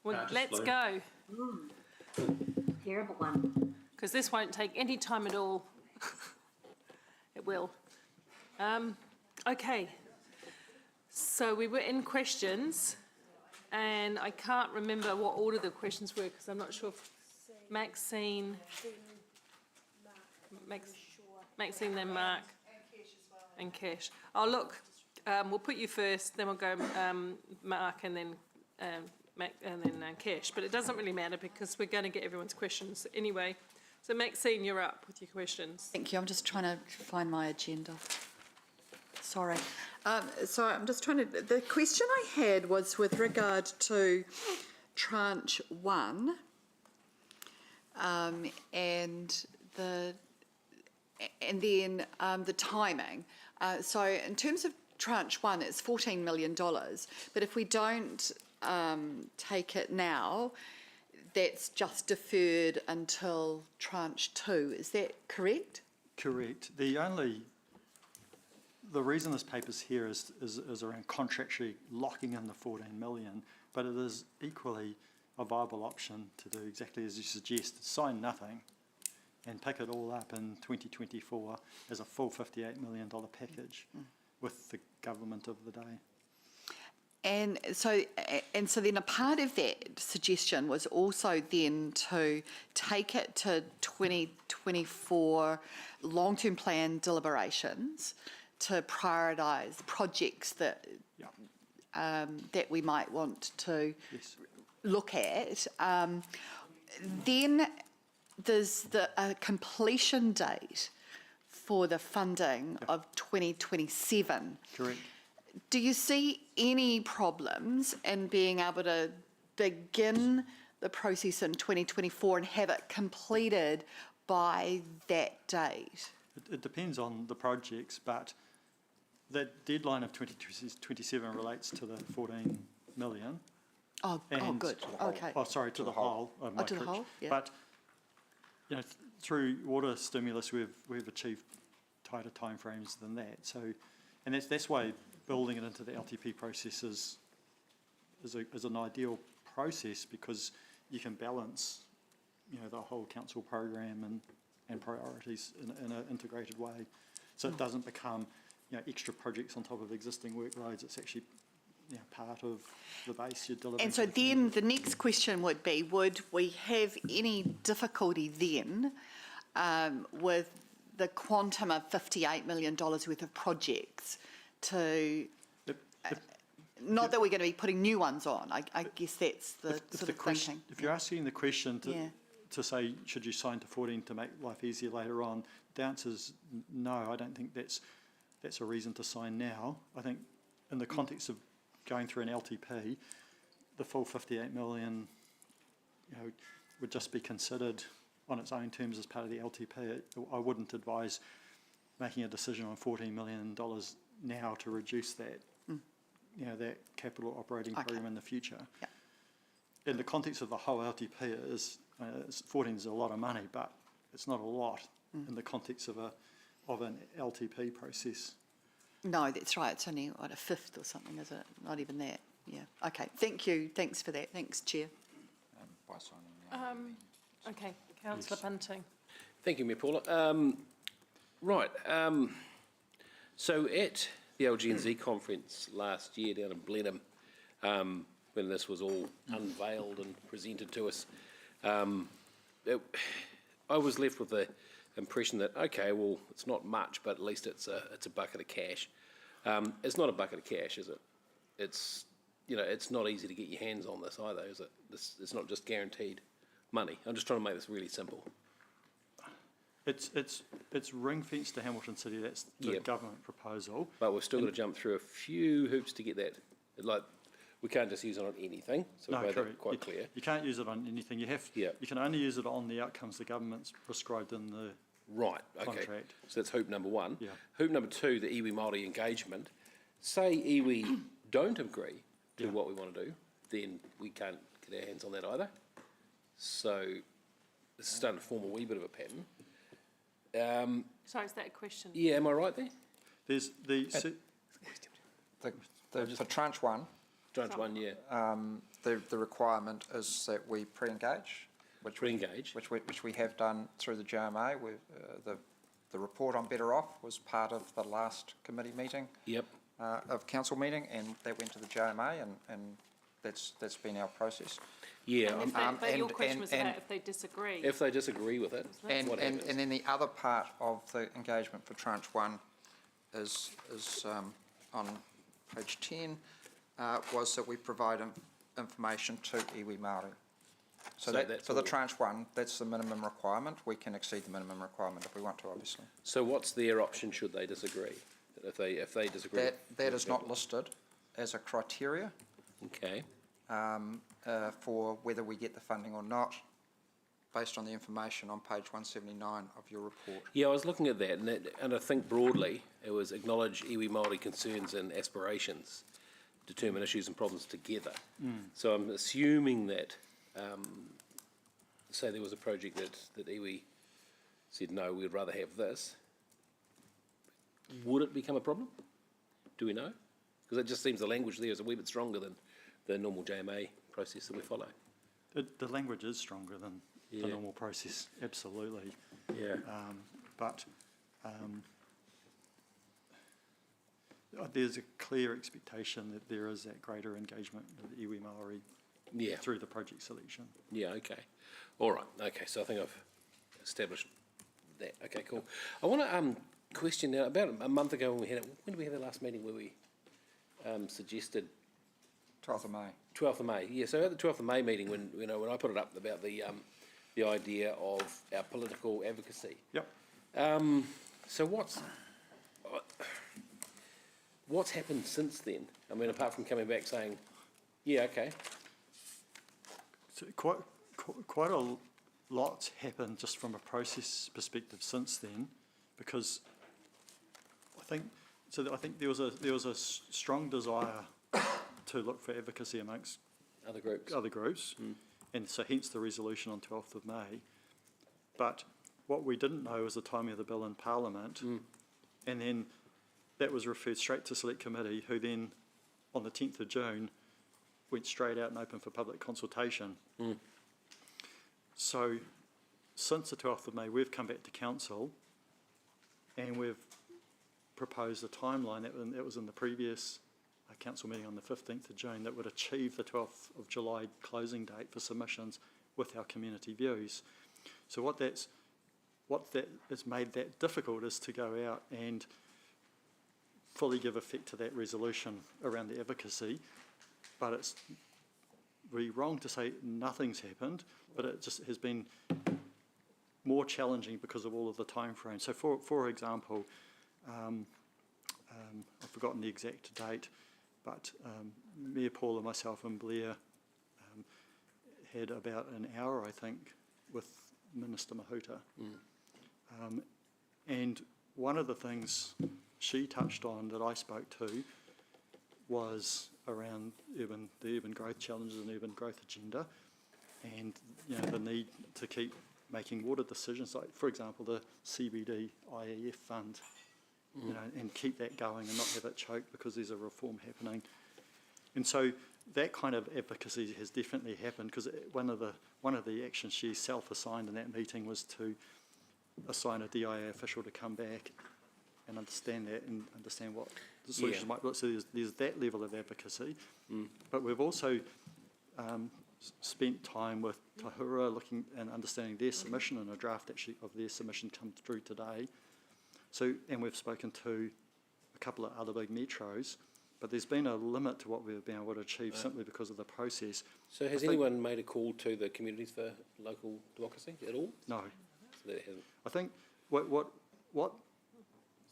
Well, let's go. Terrible one. Because this won't take any time at all. It will. Okay. So we were in questions, and I can't remember what order the questions were because I'm not sure if Maxine, then Mark, and Cash. Oh, look, we'll put you first, then we'll go Mark, and then Cash. But it doesn't really matter because we're going to get everyone's questions anyway. So Maxine, you're up with your questions. Thank you. I'm just trying to find my agenda. Sorry. So I'm just trying to... The question I had was with regard to tranche 1 and then the timing. So in terms of tranche 1, it's $14 million. But if we don't take it now, that's just deferred until tranche 2. Is that correct? Correct. The reason this paper's here is around contractually locking in the 14 million, but it is equally a viable option to do exactly as you suggest, sign nothing and pick it all up in 2024 as a full $58 million package with the government of the day. And so then a part of that suggestion was also then to take it to 2024 long-term plan deliberations to prioritise projects that that we might want to look at. Then there's a completion date for the funding of 2027. Correct. Do you see any problems in being able to begin the process in 2024 and have it completed by that date? It depends on the projects, but that deadline of 2027 relates to the 14 million. Oh, good. Okay. Oh, sorry, to the whole. To the whole, yeah. But you know, through water stimulus, we've achieved tighter timeframes than that. So, and that's why building it into the LTP process is an ideal process, because you can balance, you know, the whole council program and priorities in an integrated way. So it doesn't become, you know, extra projects on top of existing workloads. It's actually, you know, part of the base you're delivering. And so then the next question would be, would we have any difficulty then with the quantum of $58 million worth of projects to... not that we're going to be putting new ones on. I guess that's the sort of thinking. If you're asking the question to say, should you sign to 14 to make life easier later on, the answer is no. I don't think that's a reason to sign now. I think in the context of going through an LTP, the full 58 million, you know, would just be considered on its own terms as part of the LTP. I wouldn't advise making a decision on $14 million now to reduce that, you know, that capital operating program in the future. Yeah. In the context of the whole LTP, 14 is a lot of money, but it's not a lot in the context of an LTP process. No, that's right. It's only what, a fifth or something, is it? Not even that. Yeah. Okay. Thank you. Thanks for that. Thanks, Chair. By signing. Okay, Councillor Bunting. Thank you, Mayor Paula. Right. So at the LG&Z conference last year down in Blenheim, when this was all unveiled and presented to us, I was left with the impression that, okay, well, it's not much, but at least it's a bucket of cash. It's not a bucket of cash, is it? It's, you know, it's not easy to get your hands on this either, is it? It's not just guaranteed money. I'm just trying to make this really simple. It's ring-fenced to Hamilton City. That's the government proposal. But we've still got to jump through a few hoops to get that. Like, we can't just use it on anything. So we've made that quite clear. You can't use it on anything. You have. You can only use it on the outcomes the government's prescribed in the contract. So that's hoop number one. Yeah. Hoop number two, the iwi Māori engagement. Say iwi don't agree to what we want to do, then we can't get our hands on that either. So this is starting to form a wee bit of a pattern. Sorry, is that a question? Yeah, am I right there? There's the for tranche 1, Tranche one, yeah. The requirement is that we pre-engage. Pre-engage. Which we have done through the JMA. The report on Better Off was part of the last committee meeting. Yep. Of council meeting, and that went to the JMA, and that's been our process. Yeah. But your question was and- about if they disagree. If they disagree with it, And what happens? then the other part of the engagement for tranche one is on page 10, was that we provide information to iwi Māori. So that's for the all. tranche one, that's the minimum requirement. We can exceed the minimum requirement if we want to, obviously. So what's their option should they disagree? If they disagree? That is not listed as a criteria Okay. for whether we get the funding or not, based on the information on page 179 of your report. Yeah, I was looking at that, and I think broadly it was acknowledge iwi Māori concerns and aspirations, determine issues and problems together. So I'm assuming that, say there was a project that iwi said, no, we'd rather have this, would it become a problem? Do we know? Because it just seems the language there is a wee bit stronger than the normal JMA process that we follow. The language is stronger than the Yeah. normal process, absolutely. Yeah. But there's a clear expectation that there is that greater engagement with iwi Māori Yeah. through the project selection. Yeah, okay. All right, okay, so I think I've established that. Okay, cool. I want to question now, about a month ago when did we have the last meeting where we suggested 12th of May. 12th of May, yeah, so at the 12th of May meeting, when I put it up about the idea of our political advocacy. Yep. So what's happened since then? I mean, apart from coming back saying, yeah, okay. So quite a lot's happened just from a process perspective since then, because I think there was a strong desire to look for advocacy amongst Other groups. and so hence the resolution on 12th of May. But what we didn't know was the timing of the bill in Parliament, and then that was referred straight to Select Committee, who then, on the 10th of June, went straight out and opened for public consultation. So since the 12th of May, we've come back to Council and we've proposed a timeline that was in the previous Council meeting on the 15th of June that would achieve the 12th of July closing date for submissions with our community views. So what that has made that difficult is to go out and fully give effect to that resolution around the advocacy, but it's really wrong to say nothing's happened, but it just has been more challenging because of all of the time frames. So for example, I've forgotten the exact date, but Mayor Paul and myself and Blair had about an hour, I think, with Minister Mahuta. And one of the things she touched on that I spoke to was around the urban growth challenges and urban growth agenda, and the need to keep making water decisions, like for example the CBD IEF fund, and keep that going and not have it choke because there's a reform happening. And so that kind of advocacy has definitely happened, because one of the actions she self-assigned in that meeting was to assign a DIA official to come back and understand that and understand what the solutions might be. So there's that level of advocacy. But we've also spent time with Tahura looking and understanding their submission, and a draft actually of their submission comes through today. So, and we've spoken to a couple of other big metros, but there's been a limit to what we've been able to achieve simply because of the process. So has anyone made a call to the Communities for Local Democracy at all? No. So that hasn't. I think what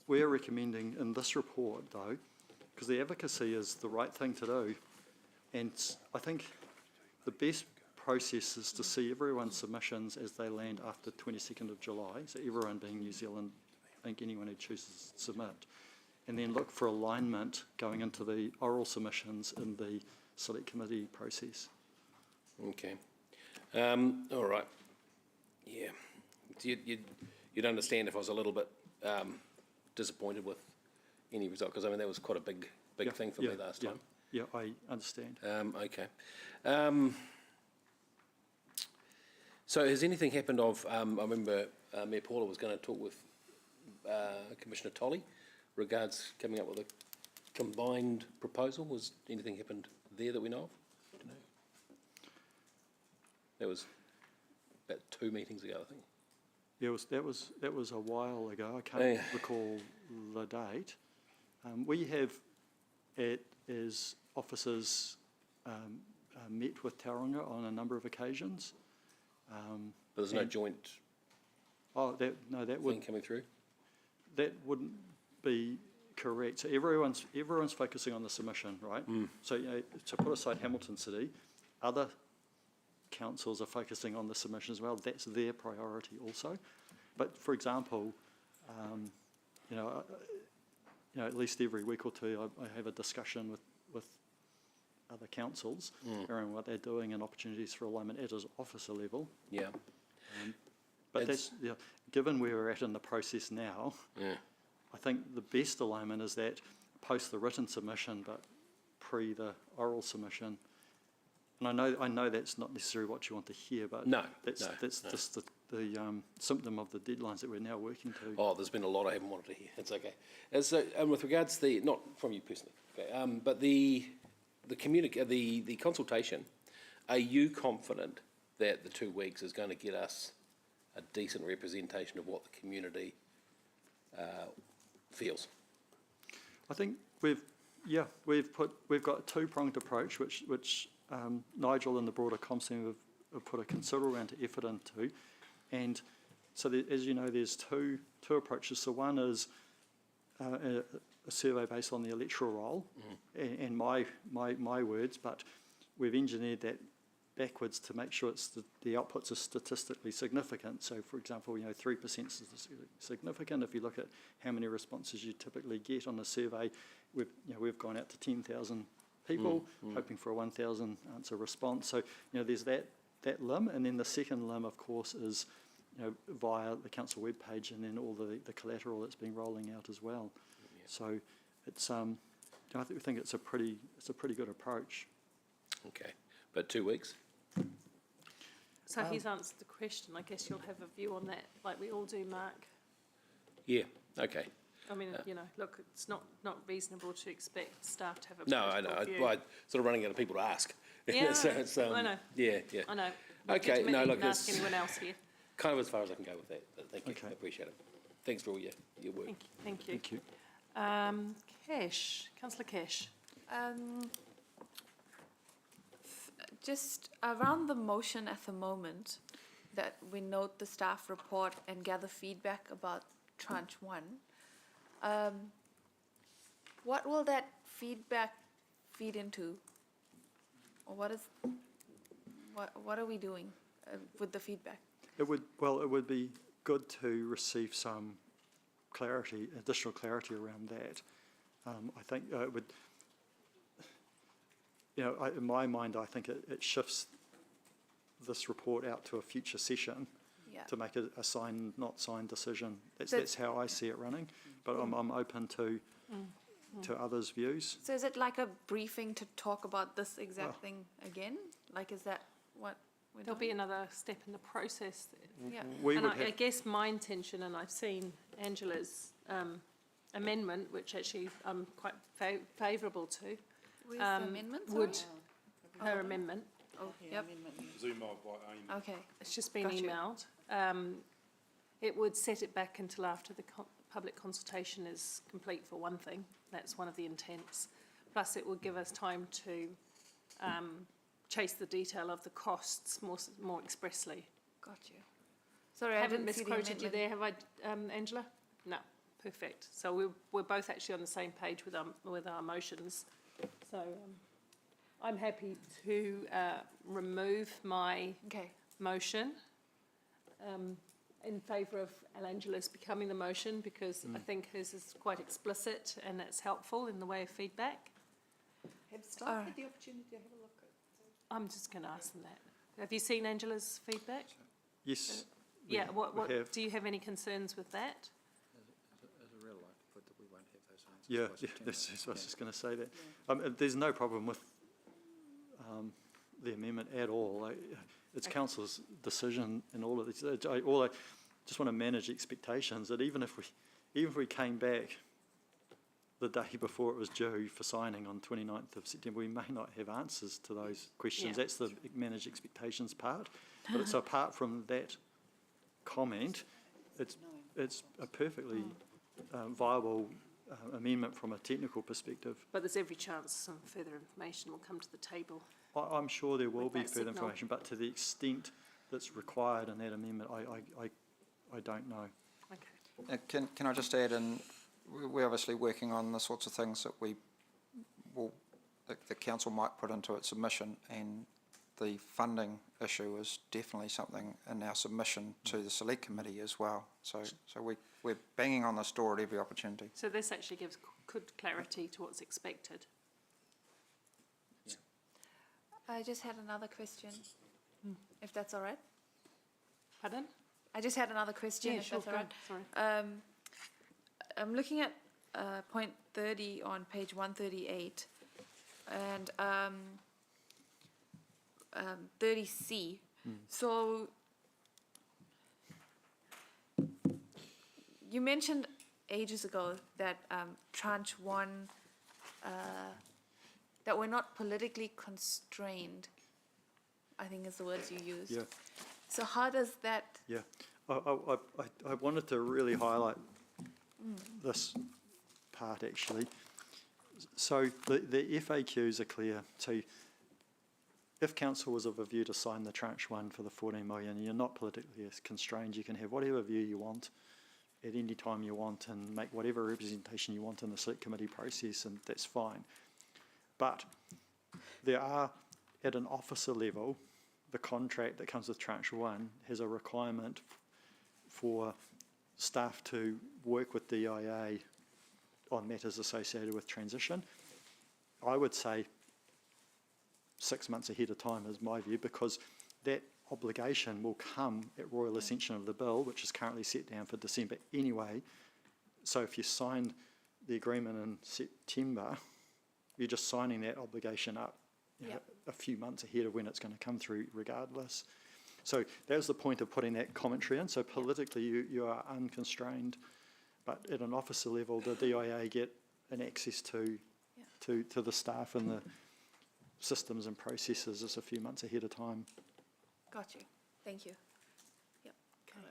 we're recommending in this report, though, because the advocacy is the right thing to do, and I think the best process is to see everyone's submissions as they land after 22nd of July, so everyone being New Zealand, I think anyone who chooses to submit, and then look for alignment going into the oral submissions in the Select Committee process. Okay. All right. Yeah. You'd understand if I was a little bit disappointed with any result, because I mean that was quite a big thing for me last time. Yeah, I understand. Okay. So has anything happened of, I remember Mayor Paula was going to talk with Commissioner Tolley regards coming up with a combined proposal. Was anything happened there that we know of? That was about 2 meetings ago, I think. Yeah, that was a while ago. I can't recall the date. We have, as officers, met with Tauranga on a number of occasions. But there's no joint That thing would coming through? that wouldn't be correct. So everyone's focusing on the submission, right? So to put aside Hamilton City, other councils are focusing on the submission as well. That's their priority also. But for example, at least every week or two, I have a discussion with other councils around what they're doing and opportunities for alignment at an officer level. Yeah. But given where we're at in the process now, I think the best alignment is that post the written submission, but pre the oral submission. And I know that's not necessarily what you want to hear, but that's just the symptom of the deadlines that we're now working to. Oh, there's been a lot I haven't wanted to hear. It's okay. And so, with regards to not from you personally, okay, but the consultation, are you confident that the 2 weeks is going to get us a decent representation of what the community feels? I think we've got a two-pronged approach, which Nigel and the broader comms team have put a considerable amount of effort into, and so as you know, there's two approaches. So one is a survey based on the electoral roll, and my words, but we've engineered that backwards to make sure the outputs are statistically significant. So, for example, 3% is significant. If you look at how many responses you typically get on a survey, we've gone out to 10,000 people, hoping for a 1,000 answer response. So, there's that limb, and then the second limb, of course, is via the council webpage, and then all the collateral that's been rolling out as well. Yeah. So, it's I think it's a pretty good approach. Okay, but 2 weeks. So he's answered the question. I guess you'll have a view on that, like we all do, Mark. Yeah. Okay. I mean, look, it's not reasonable to expect staff to have a No, I know. I'm sort of running out of people to ask. Yeah, so it's, I know. Yeah. I know. Okay. No, look, you can ask anyone else here. Kind of as far as I can go with that. But thank you. Okay. I appreciate it. Thanks for all your work. Thank you. Thank you. Cash, Councillor Cash. Just around the motion at the moment, that we note the staff report and gather feedback about tranche 1. What will that feedback feed into? Or what are we doing with the feedback? It would be good to receive some additional clarity around that. I think it would. In my mind, I think it shifts this report out to a future session to make a signed, not signed decision. That's how I see it running, but I'm open to others' views. So is it like a briefing to talk about this exact thing again? Like, is that what we're There'll doing? be another step in the process. Yeah. I guess my intention, and I've seen Angela's amendment, which actually I'm quite favourable to. Where's the amendment? Her amendment. Oh, yep. Okay. It's just been Got you. emailed. It would set it back until after the public consultation is complete, for one thing. That's one of the intents. Plus, it would give us time to chase the detail of the costs more expressly. Got you. Sorry, I I haven't didn't see the misquoted you amendment. there, have I, Angela? No, perfect. So we're both actually on the same page with our motions. So I'm happy to remove my motion in favour of Angela's becoming the motion, because I think hers is quite explicit and it's helpful in the way of feedback. Have staff had the opportunity to have a look at it? I'm just going to ask them that. Have you seen Angela's feedback? Yes. Yeah. What have. do you have any concerns with that? Is it real likelihood that we won't have those Yeah, I was just going to say that. There's no problem with the amendment at all. It's council's decision in all of this. I just want to manage expectations that even if we came back the day before it was due for signing on 29th of September, we may not have answers to those questions. Yeah. That's the manage expectations part. But it's apart from that comment, it's a perfectly viable amendment from a technical perspective. But there's every chance some further information will come to the table. I'm sure there will With be that further signal. information, but to the extent that's required in that amendment, I don't know. Okay. Can I just add in, we're obviously working on the sorts of things that the council might put into its submission, and the funding issue is definitely something in our submission to the select committee as well. So we're banging on this door at every opportunity. So this actually gives good clarity to what's expected. I just had another question, if that's all right. Pardon? I just had another question, Yeah, if sure, that's all go right. on, sorry. I'm looking at point 30 on page 138, and 30C. So you mentioned ages ago that tranche 1, that we're not politically constrained, I think is the words you used. Yeah. So how does that, Yeah, I wanted to really highlight this part actually. So the FAQs are clear. So if council was of a view to sign the tranche 1 for the 14 million, you're not politically constrained. You can have whatever view you want at any time you want and make whatever representation you want in the select committee process, and that's fine. But there are, at an officer level, the contract that comes with tranche 1 has a requirement for staff to work with DIA on matters associated with transition. I would say 6 months ahead of time is my view, because that obligation will come at royal ascension of the bill, which is currently set down for December anyway. So if you signed the agreement in September, you're just signing that obligation up a few months ahead of when it's going to come through regardless. So that was the point of putting that commentary in. So politically you are unconstrained, but at an officer level the DIA get an access to the staff and the systems and processes is a few months ahead of time. got you, thank you. Yep. Okay.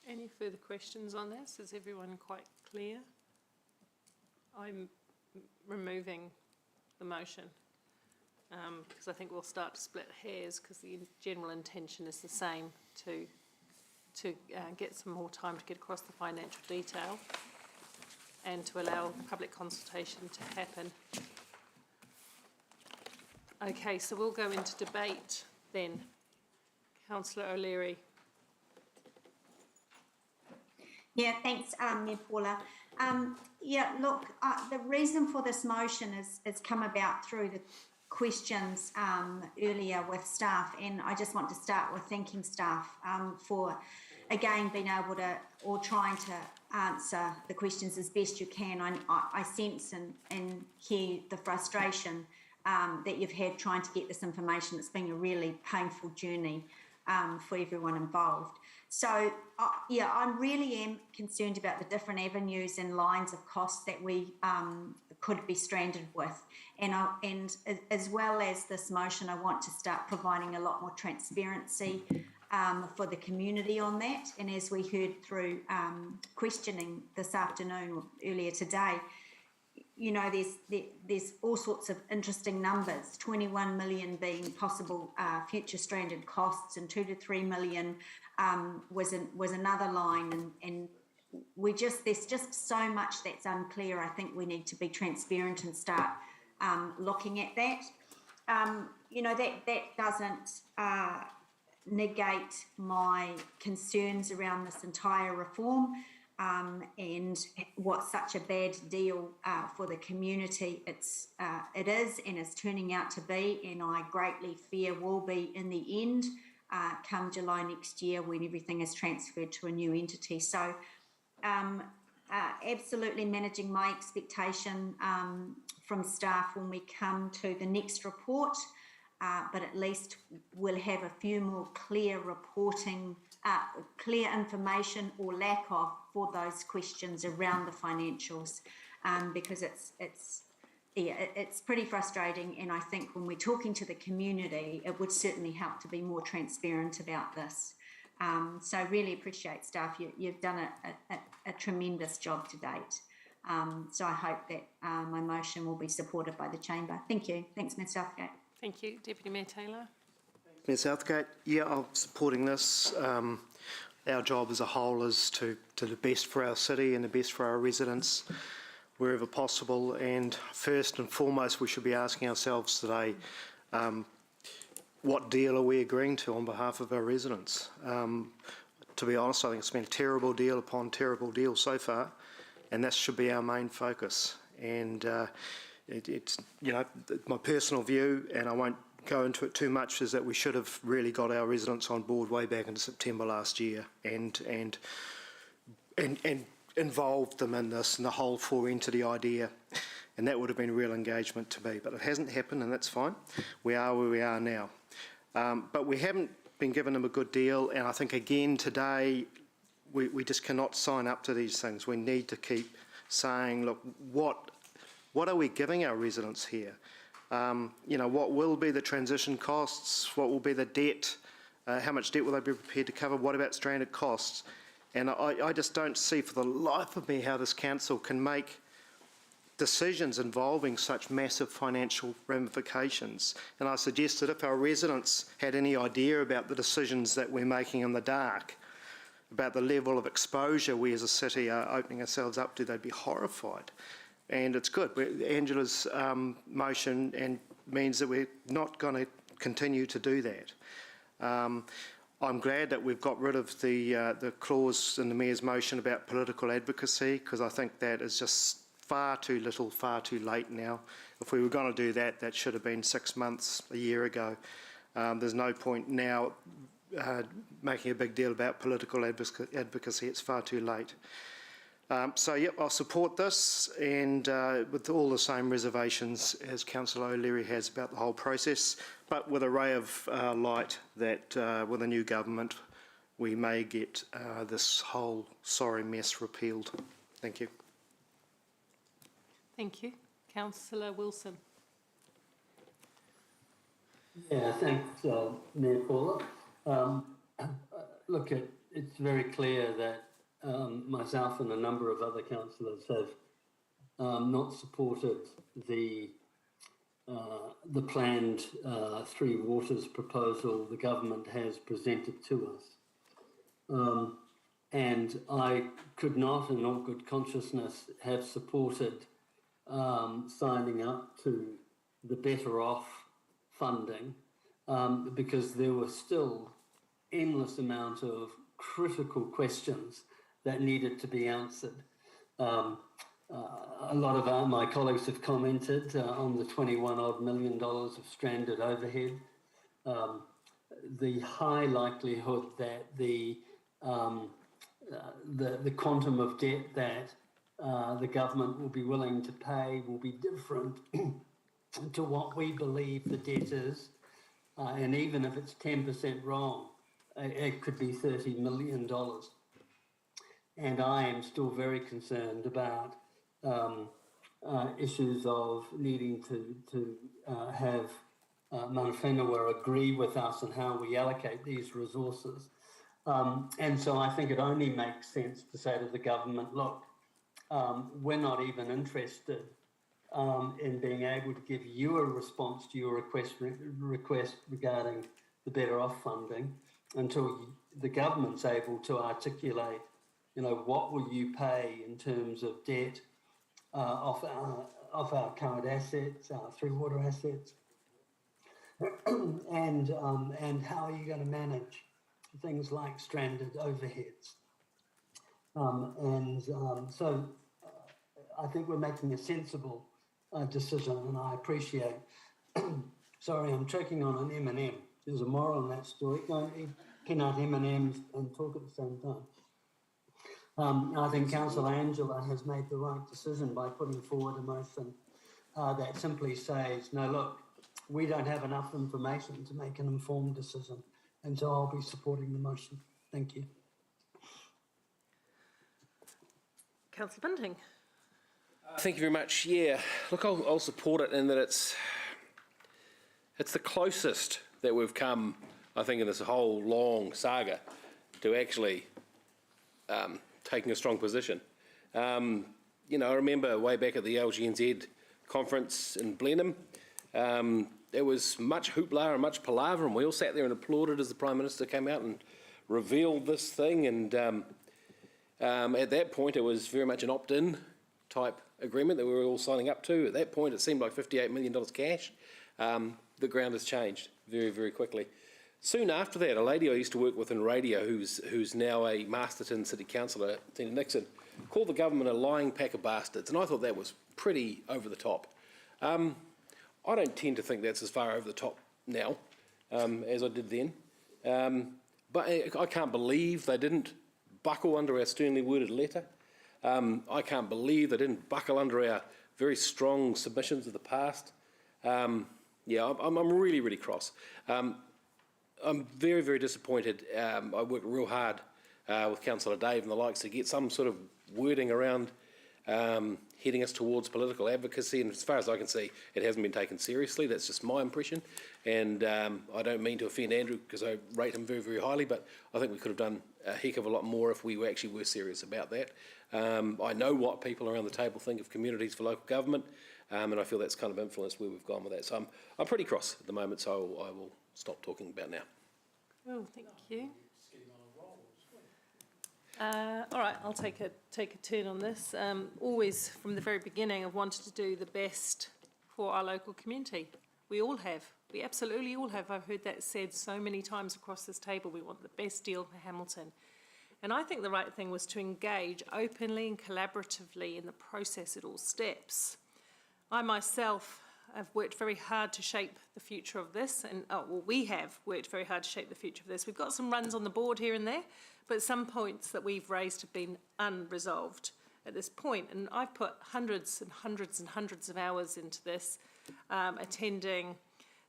Any further questions on this? Is everyone quite clear? I'm removing the motion because I think we'll start to split hairs, because the general intention is the same, to get some more time to get across the financial detail and to allow public consultation to happen. Okay, so we'll go into debate then. Councillor O'Leary. Yeah, thanks, Mayor Paula. Yeah, look, the reason for this motion is come about through the questions earlier with staff, and I just want to start with thanking staff for, again, being able to, or trying to answer the questions as best you can. I sense and hear the frustration that you've had trying to get this information. It's been a really painful journey for everyone involved. So, yeah, I really am concerned about the different avenues and lines of costs that we could be stranded with. And as well as this motion, I want to start providing a lot more transparency for the community on that. And as we heard through questioning this afternoon or earlier today, you know, there's all sorts of interesting numbers, 21 million being possible future stranded costs, and 2 to 3 million was another line, and there's just so much that's unclear. I think we need to be transparent and start looking at that. You know, that doesn't negate my concerns around this entire reform. And what's such a bad deal for the community it is and is turning out to be, and I greatly fear will be in the end come July next year when everything is transferred to a new entity. So absolutely managing my expectation from staff when we come to the next report, but at least we'll have a few more clear reporting, clear information or lack of for those questions around the financials, because it's pretty frustrating, and I think when we're talking to the community, it would certainly help to be more transparent about this. So really appreciate staff. You've done a tremendous job to date. So I hope that my motion will be supported by the chamber. Thank you. Thanks, Ms Southgate. Thank you. Deputy Mayor Taylor. Ms Southgate, yeah, I'm supporting this. Our job as a whole is to the best for our city and the best for our residents wherever possible, and first and foremost we should be asking ourselves today, what deal are we agreeing to on behalf of our residents? To be honest, I think it's been a terrible deal upon terrible deal so far, and that should be our main focus. And it's, you know, my personal view, and I won't go into it too much, is that we should have really got our residents on board way back in September last year, and involved them in this and the whole four-entity idea, and that would have been real engagement to me. But it hasn't happened, and that's fine. We are where we are now. But we haven't been given them a good deal, and I think again today we just cannot sign up to these things. We need to keep saying, look, what are we giving our residents here? You know, what will be the transition costs? What will be the debt? How much debt will they be prepared to cover? What about stranded costs? And I just don't see for the life of me how this council can make decisions involving such massive financial ramifications. And I suggest that if our residents had any idea about the decisions that we're making in the dark, about the level of exposure we as a city are opening ourselves up to, they'd be horrified. And it's good. Angela's motion and means that we're not going to continue to do that. I'm glad that we've got rid of the clause in the Mayor's motion about political advocacy, because I think that is just far too little, far too late now. If we were going to do that, that should have been 6 months, a year ago. There's no point now making a big deal about political advocacy. It's far too late. So, yep, I'll support this, and with all the same reservations as Councillor O'Leary has about the whole process, but with a ray of light that with a new government we may get this whole sorry mess repealed. Thank you. Thank you. Councillor Wilson. Yeah, thanks, Mayor Paula. Look, it's very clear that myself and a number of other councillors have not supported the planned Three Waters proposal the government has presented to us. And I could not, in all good consciousness, have supported signing up to the Better Off funding because there were still endless amount of critical questions that needed to be answered. A lot of my colleagues have commented on the $21 million of stranded overhead. The high likelihood that the quantum of debt that the government will be willing to pay will be different to what we believe the debt is. And even if it's 10% wrong, it could be $30 million. And I am still very concerned about issues of needing to have Mana Whenua agree with us on how we allocate these resources. And so I think it only makes sense to say to the government, look, we're not even interested in being able to give you a response to your request regarding the Better Off funding until the government's able to articulate, you know, what will you pay in terms of debt off our current assets, our Three Water assets, and how are you going to manage things like stranded overheads? So I think we're making a sensible decision, and I appreciate. Sorry, I'm choking on an M&M. There's a moral in that story. Don't eat peanut M&Ms and talk at the same I think Councillor Angela has made the right decision by putting forward a motion that simply says, no, look, we don't have enough information to make an informed decision. And so I'll be supporting the motion. Thank you. Councillor Bunting. Thank you very much. Yeah, look, I'll support it in that it's the closest that we've come, I think, in this whole long saga to actually taking a strong position. You know, I remember way back at the LGNZ conference in Blenheim, there was much hoopla and much palaver, and we all sat there and applauded as the Prime Minister came out and revealed this thing. And at that point, it was very much an opt-in type agreement that we were all signing up to. At that point, it seemed like $58 million cash. The ground has changed very, very quickly. Soon after that, a lady I used to work with in radio, who's now a Masterton City Councillor, Tina Nixon, called the government a lying pack of bastards, and I thought that was pretty over the top. I don't tend to think that's as far over the top now as I did then, but I can't believe they didn't buckle under our sternly worded letter. I can't believe they didn't buckle under our very strong submissions of the past. Yeah, I'm really, really cross. I'm very, very disappointed. I worked real hard with Councillor Dave and the likes to get some sort of wording around heading us towards political advocacy, and as far as I can see, it hasn't been taken seriously. That's just my impression, and I don't mean to offend Andrew because I rate him very, very highly, but I think we could have done a heck of a lot more if we actually were serious about that. I know what people around the table think of communities for local government, and I feel that's kind of influenced where we've gone with that. So I'm pretty cross at the moment, so I will stop talking about now. Well, thank you. All right, I'll take a turn on this. Always, from the very beginning, I've wanted to do the best for our local community. We all have. We absolutely all have. I've heard that said so many times across this table. We want the best deal for Hamilton. And I think the right thing was to engage openly and collaboratively in the process at all steps. I myself have worked very hard to shape the future of this, and we have worked very hard to shape the future of this. We've got some runs on the board here and there, but some points that we've raised have been unresolved at this point. And I've put hundreds and hundreds and hundreds of hours into this, attending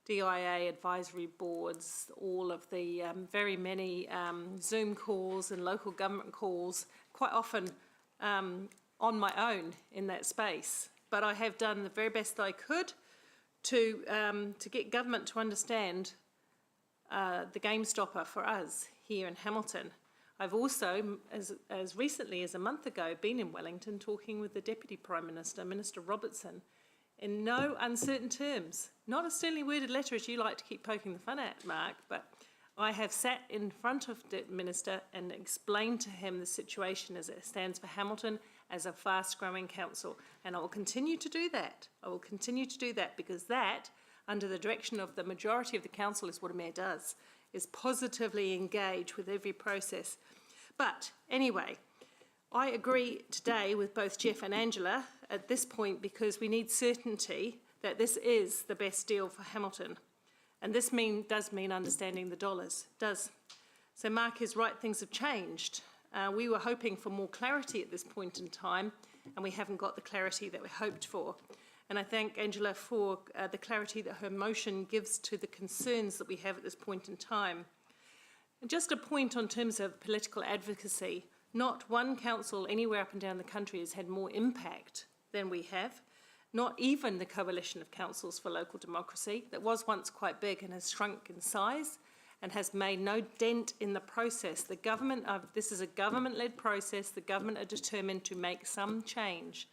DIA advisory boards, all of the very many Zoom calls and local government calls, quite often on my own in that space. But I have done the very best I could to get government to understand the game stopper for us here in Hamilton. I've also, as recently as a month ago, been in Wellington talking with the Deputy Prime Minister, Minister Robertson, in no uncertain terms. Not a sternly worded letter, as you like to keep poking the fun at, Mark, but I have sat in front of the Minister and explained to him the situation as it stands for Hamilton as a fast-growing council. And I will continue to do that. I will continue to do that because that, under the direction of the majority of the council, is what a mayor does, is positively engage with every process. But anyway, I agree today with both Jeff and Angela at this point because we need certainty that this is the best deal for Hamilton. And this does mean understanding the dollars, does. So Mark is right, things have changed. We were hoping for more clarity at this point in time, and we haven't got the clarity that we hoped for. And I thank Angela for the clarity that her motion gives to the concerns that we have at this point in time. And just a point on terms of political advocacy, not one council anywhere up and down the country has had more impact than we have. Not even the Coalition of Councils for Local Democracy, that was once quite big and has shrunk in size and has made no dent in the process. The government, this is a government-led process. The government are determined to make some change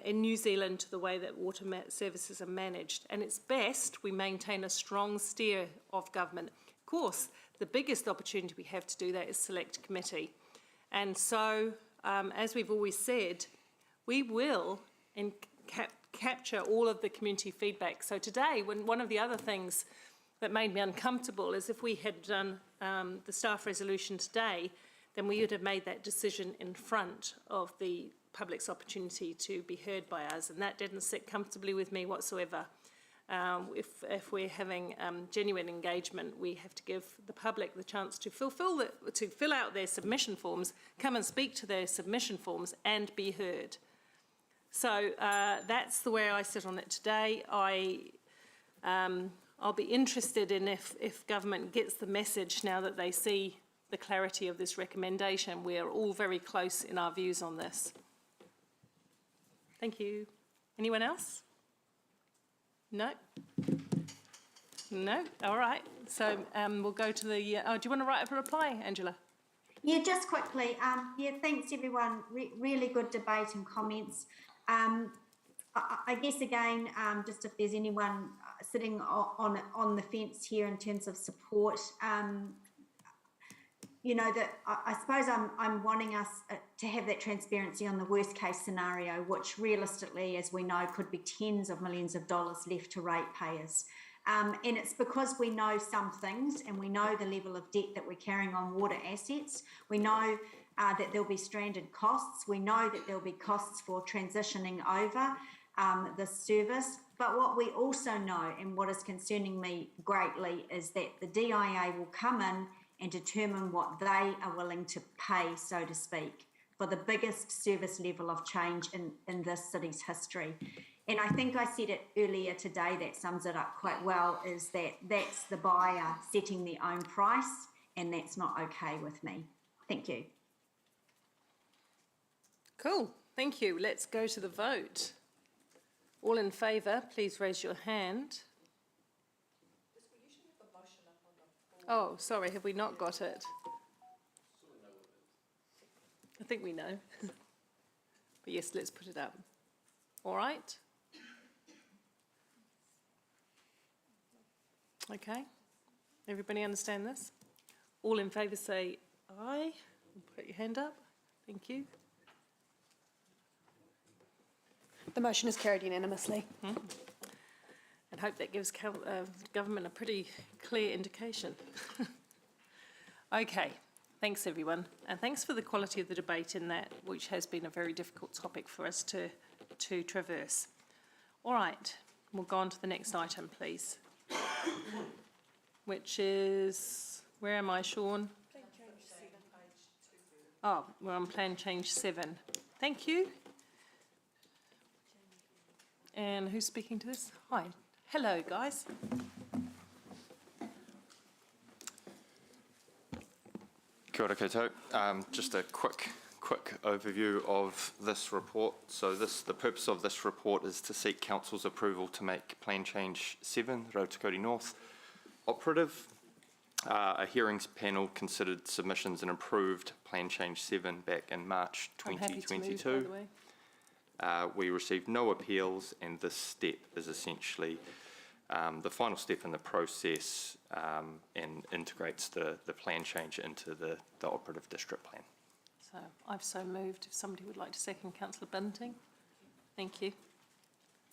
in New Zealand to the way that water services are managed. And it's best we maintain a strong steer of government. Of course, the biggest opportunity we have to do that is select committee. And so, as we've always said, we will capture all of the community feedback. So today, one of the other things that made me uncomfortable is if we had done the staff resolution today, then we would have made that decision in front of the public's opportunity to be heard by us, and that didn't sit comfortably with me whatsoever. If we're having genuine engagement, we have to give the public the chance to fill out their submission forms, come and speak to their submission forms, and be heard. So that's the way I sit on it today. I'll be interested in if government gets the message now that they see the clarity of this recommendation. We are all very close in our views on this. Thank you. Anyone else? No? No? All right. So we'll go to the... do you want to write up a reply, Angela? Yeah, just quickly. Yeah, thanks everyone. Really good debate and comments. I guess again, just if there's anyone sitting on the fence here in terms of support, you know, that I suppose I'm wanting us to have that transparency on the worst case scenario, which realistically, as we know, could be tens of millions of dollars left to ratepayers. And it's because we know some things and we know the level of debt that we're carrying on water assets. We know that there'll be stranded costs. We know that there'll be costs for transitioning over the service. But what we also know, and what is concerning me greatly, is that the DIA will come in and determine what they are willing to pay, so to speak, for the biggest service level of change in this city's history. And I think I said it earlier today, that sums it up quite well, is that that's the buyer setting their own price, and that's not okay with me. Thank you. Cool. Thank you. Let's go to the vote. All in favour, please raise your hand. Oh, sorry, have we not got it? I think we know. But yes, let's put it up. All right. Okay. Everybody understand this? All in favour say aye. Put your hand up. Thank you. The motion is carried unanimously. And hope that gives government a pretty clear indication. Okay, thanks everyone. And thanks for the quality of the debate in that, which has been a very difficult topic for us to traverse. All right, we'll go on to the next item, please. Which is, where am I, Sean? Plan change 7, page 2. Oh, we're on plan change 7. Thank you. And who's speaking to this? Hi. Hello, guys. Kia ora koutou. Just a quick overview of this report. So the purpose of this report is to seek Council's approval to make Plan Change 7, Rautakoti North, operative. A hearings panel considered submissions and approved Plan Change 7 back in March 2022. I'm happy to move, by the way. We received no appeals, and this step is essentially the final step in the process and integrates the plan change into the operative district plan. So I've so moved. If somebody would like to second, Councillor Bunting. Thank you.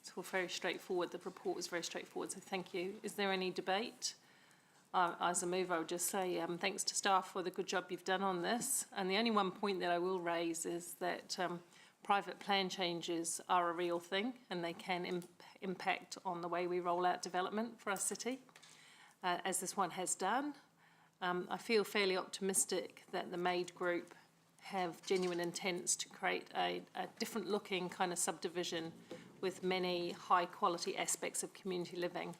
It's all very straightforward. The report was very straightforward, so thank you. Is there any debate? As a mover, I would just say thanks to staff for the good job you've done on this. And the only one point that I will raise is that private plan changes are a real thing, and they can impact on the way we roll out development for our city, as this one has done. I feel fairly optimistic that the MAID group have genuine intents to create a different looking kind of subdivision with many high quality aspects of community living.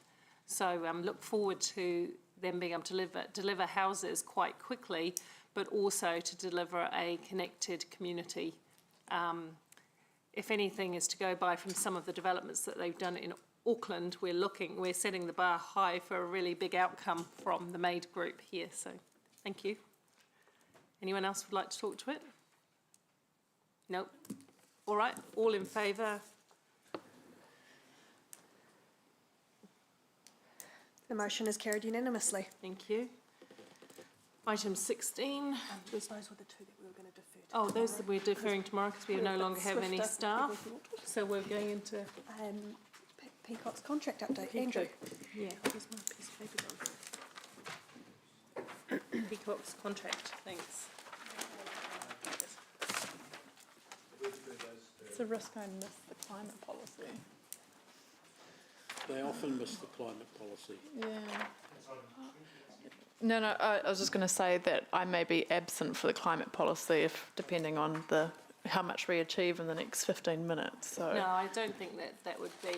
So look forward to them being able to deliver houses quite quickly, but also to deliver a connected community. If anything is to go by from some of the developments that they've done in Auckland, we're setting the bar high for a really big outcome from the MAID group here. So thank you. Anyone else would like to talk to it? No? All right, all in favour? The motion is carried unanimously. Thank you. Item 16. Those were the two that we were going to defer to. Oh, those that we're deferring tomorrow because we no longer have any staff. So we're going into... Peacock's contract update. Andrew. Yeah, here's my piece of paper gone. Peacock's contract, thanks. It's a risk I miss the climate policy. They often miss the climate policy. Yeah. No, I was just going to say that I may be absent for the climate policy if, depending on how much we achieve in the next 15 minutes. So. No, I don't think that would be.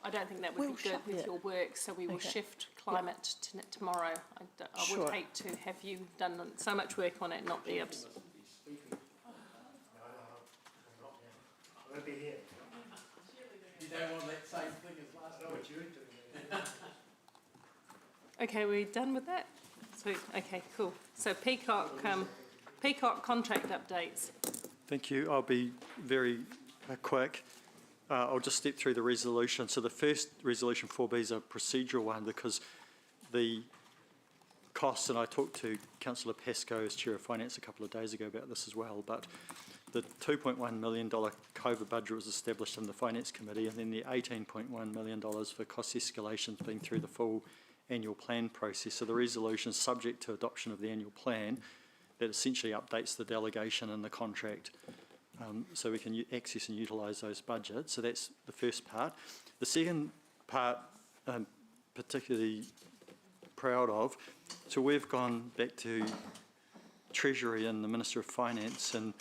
I don't think that would be good with your work. So we will shift climate to tomorrow. I would hate to have you done so much work on it and not be able to. I'll be here. You don't want that same thing as last time. Okay, we're done with that? So, okay, cool. So Peacock contract updates. Thank you. I'll be very quick. I'll just step through the resolution. So the first resolution 4B is a procedural one because the costs, and I talked to Councillor Pascoe as Chair of Finance a couple of days ago about this as well, but the $2.1 million COVID budget was established in the Finance Committee, and then the $18.1 million for cost escalations being through the full annual plan process. So the resolution is subject to adoption of the annual plan that essentially updates the delegation and the contract so we can access and utilise those budgets. So that's the first part. The second part I'm particularly proud of, so we've gone back to Treasury and the Minister of Finance and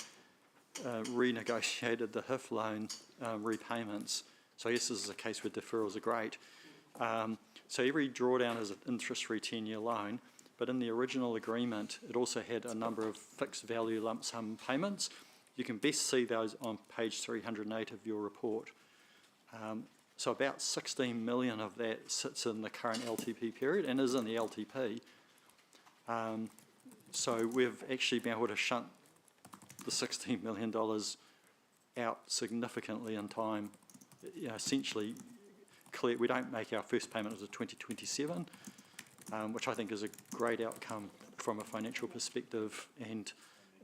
renegotiated the HIF loan repayments. So I guess this is a case where deferrals are great. So every drawdown is an interest-free 10-year loan, but in the original agreement, it also had a number of fixed value lump sum payments. You can best see those on page 308 of your report. So about 16 million of that sits in the current LTP period and is in the LTP. So we've actually been able to shunt the $16 million out significantly in time. Essentially, we don't make our first payment until 2027, which I think is a great outcome from a financial perspective and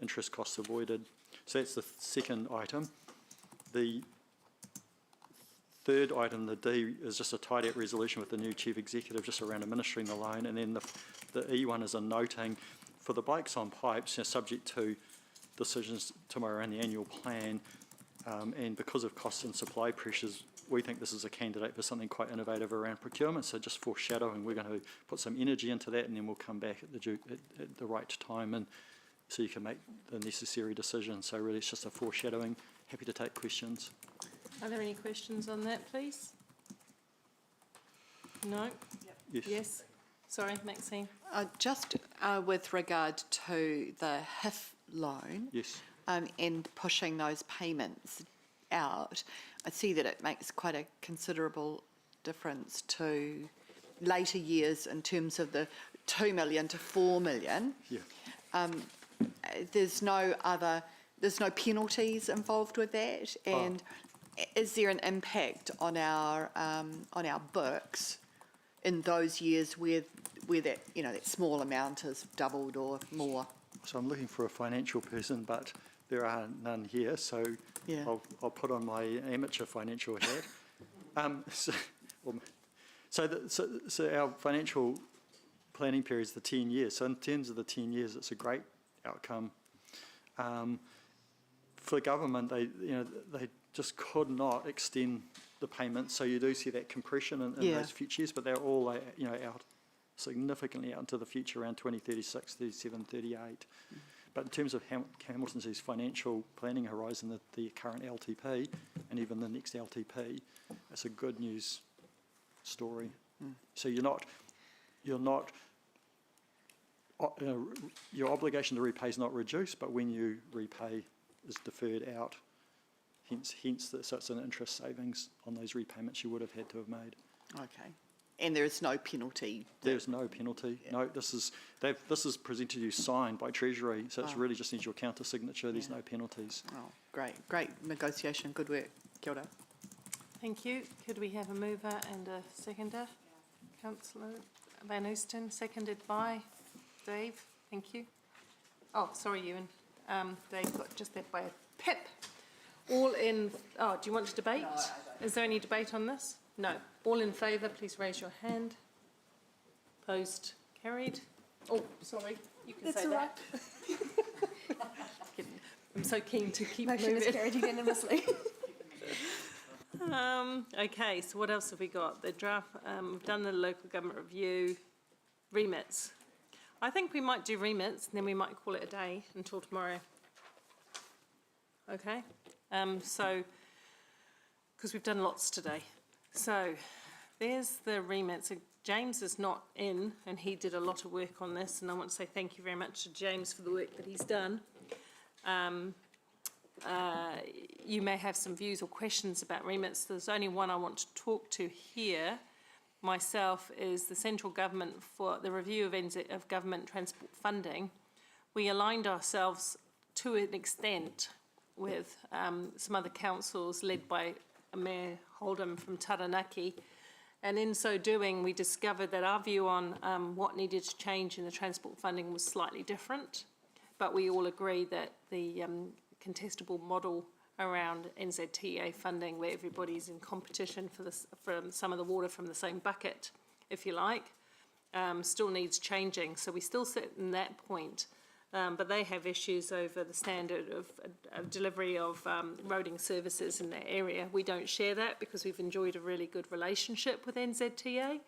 interest costs avoided. So that's the second item. The third item, the D, is just a tied-out resolution with the new Chief Executive just around administering the loan. And then the E one is a noting for the bikes on pipes, subject to decisions tomorrow around the annual plan. And because of cost and supply pressures, we think this is a candidate for something quite innovative around procurement. So just foreshadowing, we're going to put some energy into that, and then we'll come back at the right time, and so you can make the necessary decisions. So really, it's just a foreshadowing. Happy to take questions. Are there any questions on that, please? No? Yes. Yes. Sorry, Maxine. Just with regard to the HIF loan, Yes. And pushing those payments out, I see that it makes quite a considerable difference to later years in terms of the 2 million to 4 million. Yeah. There's no penalties involved with that, and is there an impact on our books in those years where that that small amount is doubled or more? So I'm looking for a financial person, but there are none here, so Yeah. I'll put on my amateur financial hat. So our financial planning period is the 10 years. So in terms of the 10 years, it's a great outcome. For government, they just could not extend the payments, so you do see that compression in those future years, but they're all out significantly out into the future, around 2036, 37, 38. But in terms of Hamilton's financial planning horizon, the current LTP and even the next LTP, it's a good news story. So your obligation to repay is not reduced, but when you repay is deferred out. Hence, so it's an interest savings on those repayments you would have had to have made. Okay. And there is no penalty? There's no penalty. Yeah. No, this is presented to you signed by Treasury, so it's really just needs your counter signature. There's no penalties. Oh, great negotiation. Good work. Kia ora. Thank you. Could we have a mover and a seconder? Councillor Van Oosten, seconded by Dave. Thank you. Oh, sorry, Ewan. Dave got just that by a pip. All in. Oh, do you want to debate? No, I don't. Is there any debate on this? No. All in favour, please raise your hand. Opposed? Carried. Oh, sorry. You can say that. I'm so keen to keep moving. Motion is carried unanimously. Okay, so what else have we got? The draft, we've done the local government review, remits. I think we might do remits, and then we might call it a day until tomorrow. Okay, so, because we've done lots today. So, there's the remits. So James is not in, and he did a lot of work on this, and I want to say thank you very much to James for the work that he's done. You may have some views or questions about remits. There's only one I want to talk to here, myself, is the central government for the review of government transport funding. We aligned ourselves to an extent with some other councils led by Mayor Holdham from Taranaki. And in so doing, we discovered that our view on what needed to change in the transport funding was slightly different. But we all agree that the contestable model around NZTA funding, where everybody's in competition for some of the water from the same bucket, if you like, still needs changing. So we still sit in that point, but they have issues over the standard of delivery of roading services in their area. We don't share that because we've enjoyed a really good relationship with NZTA,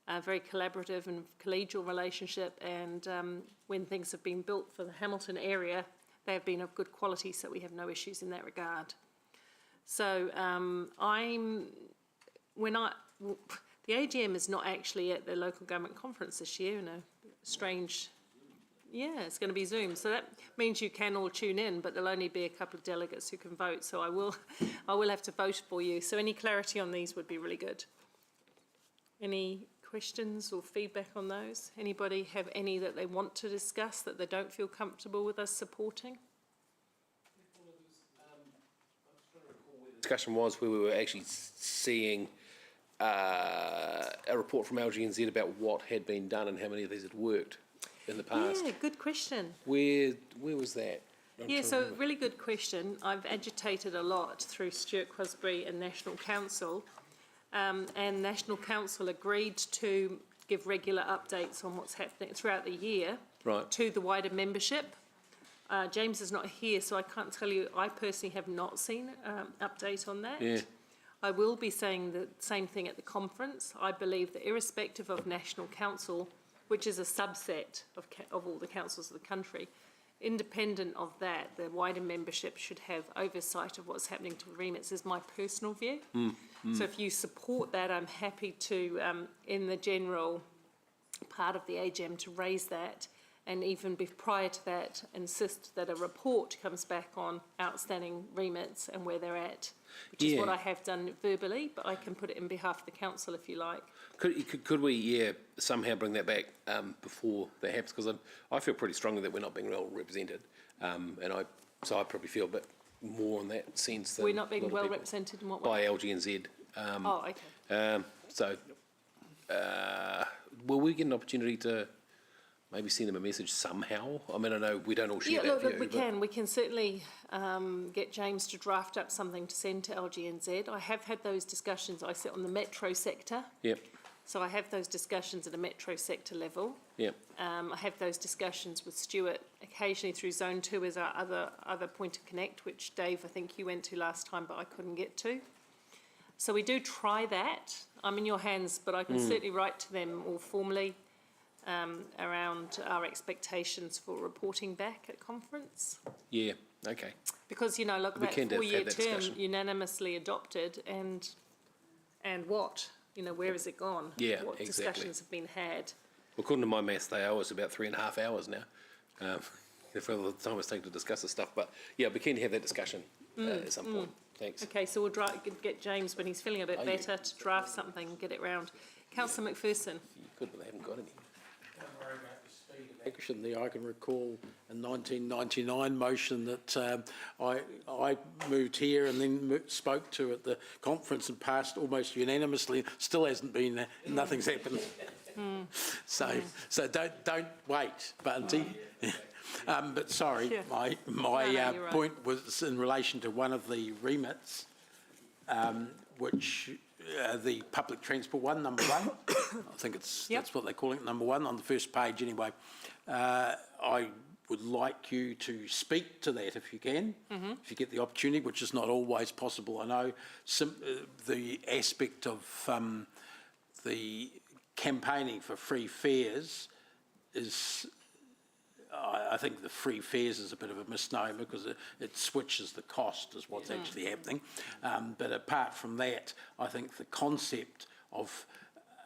a very collaborative and collegial relationship, and when things have been built for the Hamilton area, they have been of good quality, so we have no issues in that regard. So the AGM is not actually at the local government conference this year in a strange, yeah, it's going to be Zoom. So that means you can all tune in, but there'll only be a couple of delegates who can vote. So I will have to vote for you. So any clarity on these would be really good. Any questions or feedback on those? Anybody have any that they want to discuss that they don't feel comfortable with us supporting? Discussion was where we were actually seeing a report from LGNZ about what had been done and how many of these had worked in the past. Yeah, good question. Where was that? Yeah, so really good question. I've agitated a lot through Stuart Crosby and National Council. And National Council agreed to give regular updates on what's happening throughout the year to the wider membership. James is not here, so I can't tell you. I personally have not seen an update on that. Yeah. I will be saying the same thing at the conference. I believe that irrespective of National Council, which is a subset of all the councils of the country, independent of that, the wider membership should have oversight of what's happening to remits, is my personal view. So if you support that, I'm happy to, in the general part of the AGM, to raise that, and even prior to that, insist that a report comes back on outstanding remits and where they're at, which is what I have done verbally, but I can put it in behalf of the council if you like. Could we somehow bring that back before that happens? Because I feel pretty strongly that we're not being well represented, so I probably feel a bit more in that sense. Than we're not being well represented in what by way? LGNZ. Okay. So will we get an opportunity to maybe send them a message somehow? I mean, I know we don't all share that view. We can certainly get James to draft up something to send to LGNZ. I have had those discussions. I sit on the metro sector. Yep. So I have those discussions at a metro sector level. Yep. I have those discussions with Stuart occasionally through Zone 2 as our other point of connect, which Dave, I think you went to last time, but I couldn't get to. So we do try that. I'm in your hands, but I can certainly write to them all formally around our expectations for reporting back at conference. Yeah, okay. Because, you know, look, that have 4-year that term discussion. Unanimously adopted, and what? You know, where has it gone? Yeah, what exactly. discussions have been had? Well, according to my maths, they owe us about 3.5 hours now. For the time it's taken to discuss this stuff. But yeah, I'd be keen to have that discussion at some point. Thanks. Okay, so we'll get James, when he's feeling a bit better, to draft something and get it round. Councillor McPherson. You could, but they haven't got any. Don't worry about the speed of action there. I can recall a 1999 motion that I moved here and then spoke to at the conference and passed almost unanimously. Still hasn't been there. Nothing's happened. So don't wait, Bunty. But sorry, my point was in relation to one of the remits, which the public transport one, number 1. I think that's what they're calling it, number 1 on the first page anyway. I would would like you to speak to that if you can, if you get the opportunity, which is not always possible. I know the aspect of the campaigning for free fares is, I think the free fares is a bit of a misnomer because it switches the cost is what's actually happening. But apart from that, I think the concept of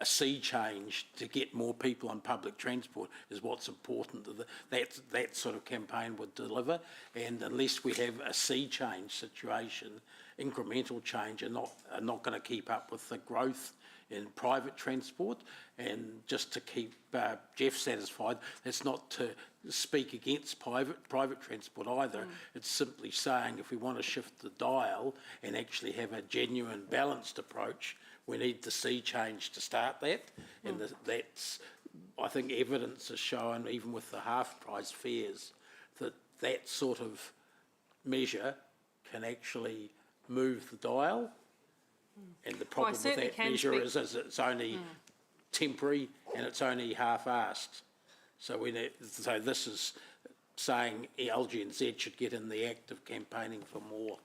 a sea change to get more people on public transport is what's important. That sort of campaign would deliver, and unless we have a sea change situation, incremental change are not going to keep up with the growth in private transport. And just to keep Jeff satisfied, that's not to speak against private transport either. It's simply saying if we want to shift the dial and actually have a genuine balanced approach, we need the sea change to start that. And that's, I think evidence has shown, even with the half-price fares, that sort of measure can actually move the dial. And the problem with that measure is it's only temporary and it's only half-assed. So this is saying LG&Z should get in the act of campaigning for more.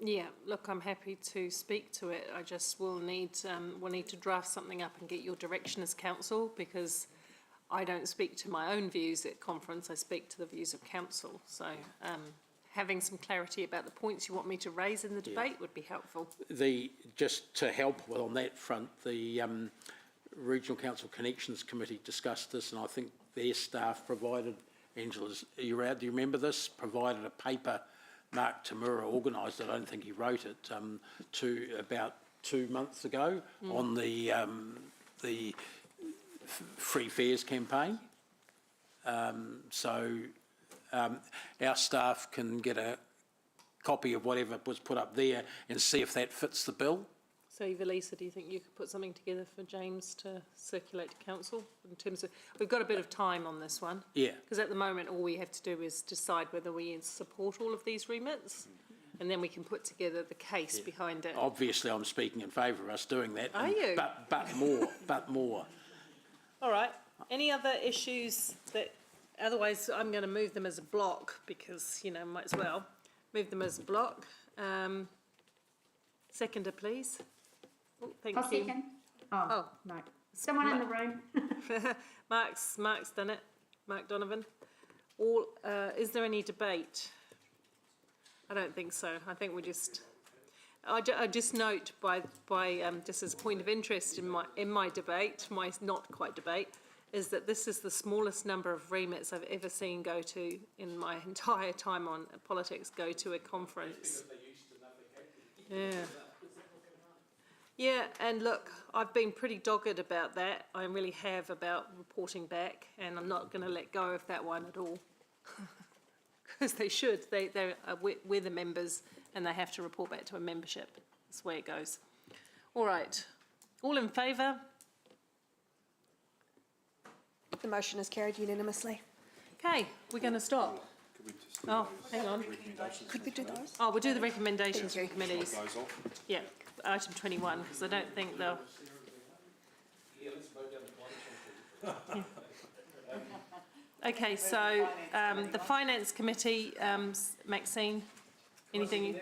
Yeah, look, I'm happy to speak to it. I just will need, we'll need to draft something up and get your direction as council, because I don't speak to my own views at conference, I speak to the views of council. So having some clarity about the points you want me to raise in the debate would be helpful. Just to help on that front, the Regional Council Connections Committee discussed this, and I think their staff provided, Angela, do you remember this? Provided a paper Mark Tamura organised it, I don't think he wrote it, about 2 months ago on the free fares campaign. So our staff can get a copy of whatever was put up there and see if that fits the bill. So, Evelisa, do you think you could put something together for James to circulate to council in terms of, we've got a bit of time on this one. Yeah. Because at the moment, all we have to do is decide whether we support all of these remits, and then we can put together the case behind it. Obviously, I'm speaking in favour of us doing that. Are you? But more. All right. Any other issues that, otherwise I'm going to move them as a block because, you know, might as well move them as a block. Seconder, please. Oh, thank I'll you. second. Oh, no. Someone in the room. Mark's done it. Mark Donovan. Is there any debate? I don't think so. I think we just. I just note just as a point of interest in my debate, my not quite debate, is that this is the smallest number of remits I've ever seen go to in my entire time on politics go to a conference. Yeah. Yeah, and look, I've been pretty dogged about that. I really have, about reporting back, and I'm not going to let go of that one at all. Because they should. We're the members, and they have to report back to a membership. That's the way it goes. All right. All in favour? The motion is carried unanimously. Okay, we're going to stop. Oh, hang on. Could we do those? Oh, we'll do the recommendations from committees. Yeah, item 21, because I don't think they'll... Yeah. Okay, so the Finance Committee, Maxine, anything?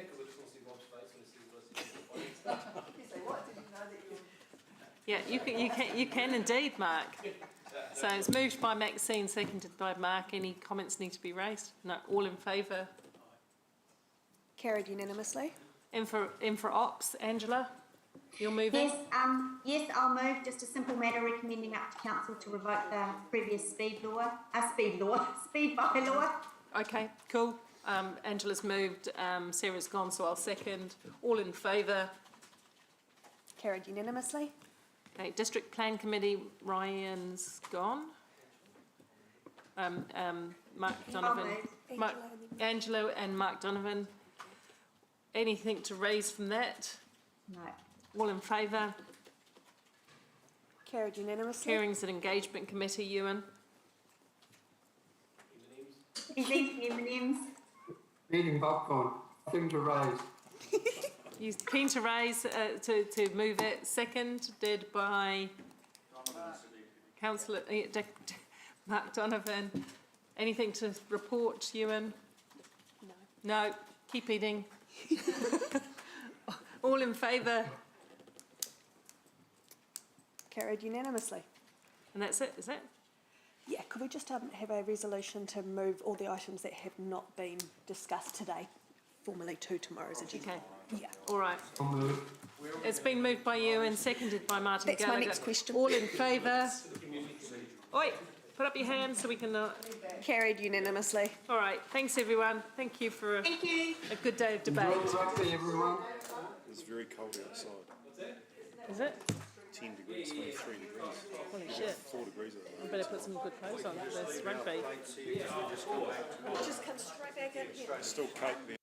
Yeah, you can indeed, Mark. So it's moved by Maxine, seconded by Mark. Any comments need to be raised? No, all in favour? Carried unanimously. Infra Ops, Angela, you're moving? Yes, I'll move. Just a simple matter recommending up to council to revoke the previous speed bylaw. Okay, cool. Angela's moved, Sarah's gone, so I'll second. All in favour? Carried unanimously. Okay, District Plan Committee, Ryan's gone. Mark Donovan. Angela and Mark Donovan. Anything to raise from that? No. All in favour? Carried unanimously. Hearings and Engagement Committee, Ewan. He's eating M&Ms. Eating popcorn. Thing to raise. You keen to raise, to move it, seconded by Councillor Mark Donovan. Anything to report, Ewan? No. No, keep eating. All in favour? Carried unanimously. And that's it, is it? Yeah, could we just have a resolution to move all the items that have not been discussed today formally to tomorrow's agenda? Okay, Yeah. all right. It's been moved by you and seconded by Martin That's my Gallagher. next question. All in favour? Oi, put up your hands so we can... Carried unanimously. All right, thanks everyone. Thank you for a good day of debate. Rugby, everyone. It's very cold outside. Is it? 10 degrees, 23 degrees. Holy shit. 4 degrees at the I moment. better put some good clothes on for this rugby. Just come straight back in here. Still cake there.